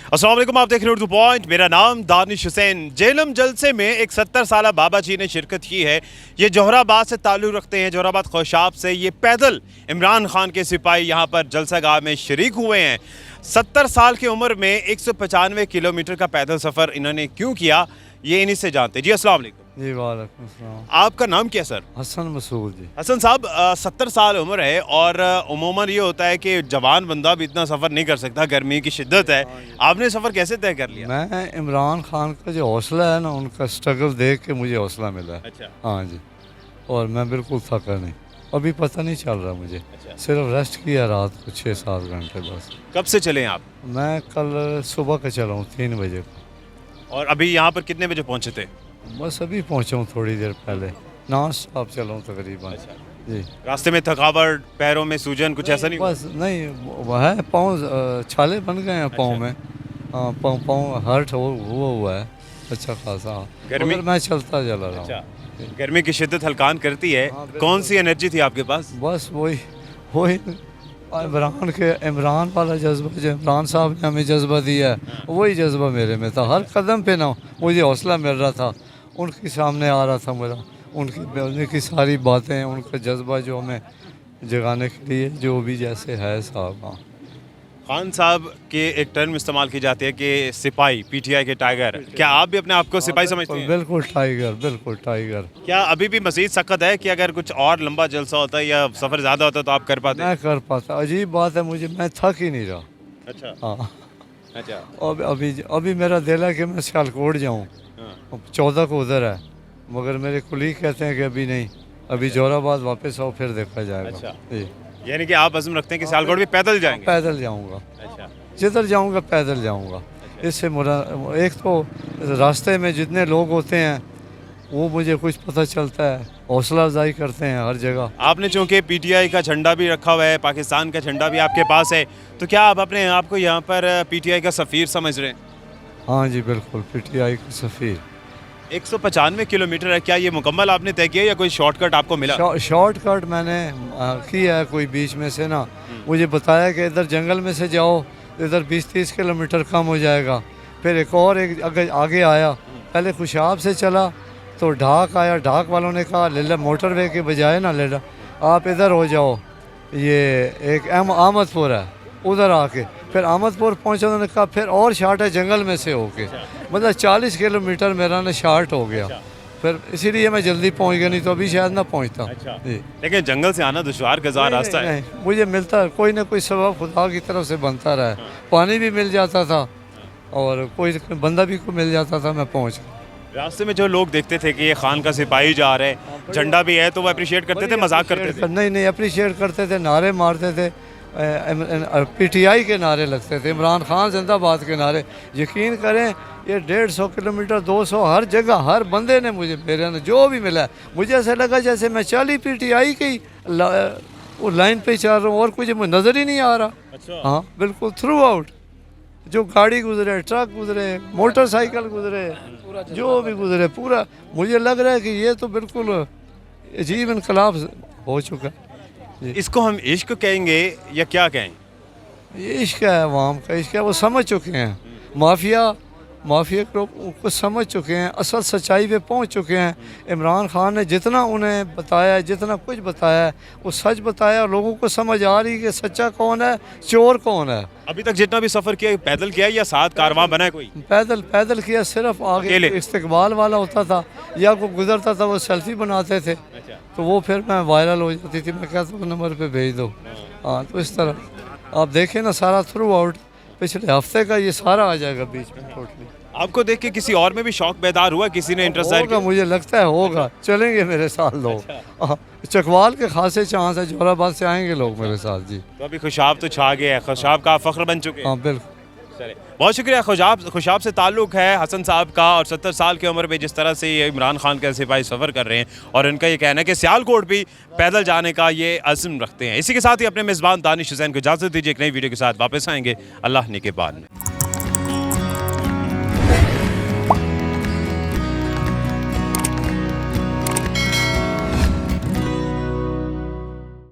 अस्सलाम वालेकुम, आप देख रहे हैं उर्दू पॉइंट। मेरा नाम दानिश हुसैन। जेलम जलसे में एक 70 साल बाबा जी ने शिरकत की है। ये जोहराबाद से ताल्लुक़ रखते हैं, जोहराबाद खोशाब से। ये पैदल इमरान खान के सिपाही यहाँ पर जलसा गाह में शरीक हुए हैं। 70 साल की उम्र में 195 किलोमीटर का पैदल सफ़र इन्होंने क्यों किया, ये इन्हीं से जानते हैं। जी अस्सलाम वालेकुम। जी वालेकुम अस्सलाम। आपका नाम क्या सर? हसन मसूद जी। हसन साहब, 70 साल उम्र है और उमूमन ये होता है कि जवान बंदा भी इतना सफ़र नहीं कर सकता, गर्मी की शिद्दत है। आपने सफ़र कैसे तय कर लिया? मैं इमरान खान का जो हौसला है ना, उनका स्ट्रगल देख के मुझे हौसला मिला है। अच्छा। हाँ जी, और मैं बिल्कुल थका नहीं, अभी पता नहीं चल रहा मुझे। अच्छा। सिर्फ रेस्ट किया रात को 6-7 घंटे बस। कब से चले आप? मैं कल सुबह का चला हूँ 3 बजे को। और अभी यहाँ पर कितने बजे पहुँचे थे? बस अभी पहुँचा हूँ थोड़ी देर पहले। नॉन स्टॉप चला हूँ तकरीबन। अच्छा। जी, रास्ते में थकावट, पैरों में सूजन, कुछ ऐसा नहीं हुआ? बस नहीं, वह है पाँव छाले बन गए हैं पाँव में। हाँ, पाँव हर्ट हुआ है अच्छा खासा। गर्मी- मगर मैं चलता चला रहा हूँ। अच्छा। गर्मी की शिद्दत हल्कान करती है। हाँ, बिल्कुल। कौन सी एनर्जी थी आपके पास? बस वही वही इमरान वाला जज्बा जो इमरान साहब ने हमें जज्बा दिया है, वही जज्बा मेरे में था। हर कदम पे ना मुझे हौसला मिल रहा था, उनके सामने आ रहा था मेरा, उनकी सारी बातें, उनका जज्बा जो हमें जगाने के लिए जो भी जैसे है साहब। हाँ, खान साहब के एक टर्म इस्तेमाल की जाती है कि सिपाही, पीटीआई के टाइगर। क्या आप भी अपने आप को सिपाही समझते हैं? बिल्कुल टाइगर, बिल्कुल टाइगर। क्या अभी भी मज़ीद सख्त है कि अगर कुछ और लंबा जलसा होता है या सफ़र ज़्यादा होता तो आप कर पाते? मैं कर पाता, अजीब बात है, मैं थक ही नहीं रहा। अच्छा। हाँ, अच्छा। अभी मेरा दिल है कि मैं सियालकोट जाऊँ। हाँ। 14 को उधर है, मगर मेरे कुलीग कहते हैं कि अभी नहीं, अभी जोराबाद वापस आओ फिर देखा जाएगा। अच्छा। जी, यानी कि आप अज़्म रखते हैं कि सियालकोट भी पैदल जाएंगे? पैदल जाऊंगा, अच्छा। जिधर जाऊंगा पैदल जाऊंगा। इससे मुरा एक तो रास्ते में जितने लोग होते हैं वो मुझे कुछ पता चलता है, हौसला अफजाई करते हैं हर जगह। आपने चूंकि पीटीआई का झंडा भी रखा हुआ है, पाकिस्तान का झंडा भी आपके पास है, तो क्या आप अपने आप को यहाँ पर पीटीआई का सफ़ीर समझ रहे हैं? हाँ जी बिल्कुल, पीटीआई का सफ़ीर। 195 किलोमीटर है, क्या ये मुकम्मल आपने तय किया या कोई शॉर्टकट आपको मिला? शॉर्टकट मैंने किया है कोई बीच में से ना, मुझे बताया कि इधर जंगल में से जाओ, इधर 20-30 किलोमीटर कम हो जाएगा। फिर एक अगर आगे आया, पहले खुशाब से चला तो ढाक आया, ढाक वालों ने कहा ले मोटरवे के बजाय ना ले आप इधर हो जाओ, ये एक आमदपुर है, उधर आके फिर आमदपुर पहुंचा, उन्होंने कहा फिर और शार्ट है जंगल में से होके। मतलब 40 किलोमीटर मेरा ना शार्ट हो गया। फिर इसीलिए मैं जल्दी पहुंच गया, नहीं तो अभी शायद ना पहुंचता। अच्छा। जी, लेकिन जंगल से आना दुश्वार गज़ार रास्ता है। नहीं, मुझे मिलता कोई ना कोई सबब खुदा की तरफ से बनता रहा। पानी भी मिल जाता था और कोई बंदा भी को मिल जाता था, मैं पहुंच गया। रास्ते में जो लोग देखते थे कि ये खान का सिपाही जा रहे हैं, झंडा भी है, तो वो अप्रिशिएट करते थे, मजाक करते थे? नहीं, अप्रिशिएट करते थे, नारे मारते थे, पीटीआई के नारे लगते थे, इमरान खान जिंदाबाद के नारे। यकीन करें ये 150 किलोमीटर 200 हर जगह हर बंदे ने मेरे ने जो भी मिला है, मुझे ऐसा लगा जैसे मैं 40 पीटीआई की वो लाइन पे चल रहा हूँ और कुछ मुझे नज़र ही नहीं आ रहा। अच्छा। हाँ बिल्कुल, थ्रू आउट जो गाड़ी गुजरे, ट्रक गुजरे, मोटरसाइकिल गुजरे, जो भी गुजरे, पूरा मुझे लग रहा है कि ये तो बिल्कुल अजीब इनकलाब हो चुका है। इसको हम इश्क कहेंगे या क्या कहेंगे? ये इश्क है, अवाम का इश्क है, वो समझ चुके हैं। माफिया को समझ चुके हैं, असल सच्चाई पे पहुंच चुके हैं। इमरान खान ने जितना उन्हें बताया, जितना कुछ बताया, वो सच बताया। लोगों को समझ आ रही कि सच्चा कौन है, चोर कौन है। अभी तक जितना भी सफ़र किया पैदल किया या साथ कारवां बना है कोई? पैदल किया, सिर्फ आगे अकेले? इस्तकबाल वाला होता था या कोई गुजरता था, वो सेल्फी बनाते थे, तो वो फिर मैं वायरल हो जाती थी, मैं कहता हूँ नंबर पे भेज दो। हाँ, तो इस तरह आप देखें ना, सारा थ्रू आउट पिछले हफ्ते का ये सारा आ जाएगा बीच में टोटली। आपको देख के किसी और में भी शौक बेदार हुआ, किसी ने इंटरेस्ट जाहिर होगा, किया? मुझे लगता है होगा, चलेंगे मेरे साथ लोग। चकवाल के खासे चांस है, जोराबाद से आएंगे लोग मेरे साथ। जी, तो अभी खुशाब तो छा गया है, खुशाब का फख्र बन चुके हैं। हाँ बिल्कुल। चले, बहुत शुक्रिया। खुशाब से ताल्लुक़ है हसन साहब का, और 70 साल की उम्र में जिस तरह से ये इमरान खान के सिपाही सफ़र कर रहे हैं, और इनका ये कहना है कि सियालकोट भी पैदल जाने का ये अज़्म रखते हैं। इसी के साथ ही अपने मेज़बान दानिश हुसैन को इजाज़त दीजिए। एक नई वीडियो के साथ वापस आएंगे। अल्लाह निगहबान।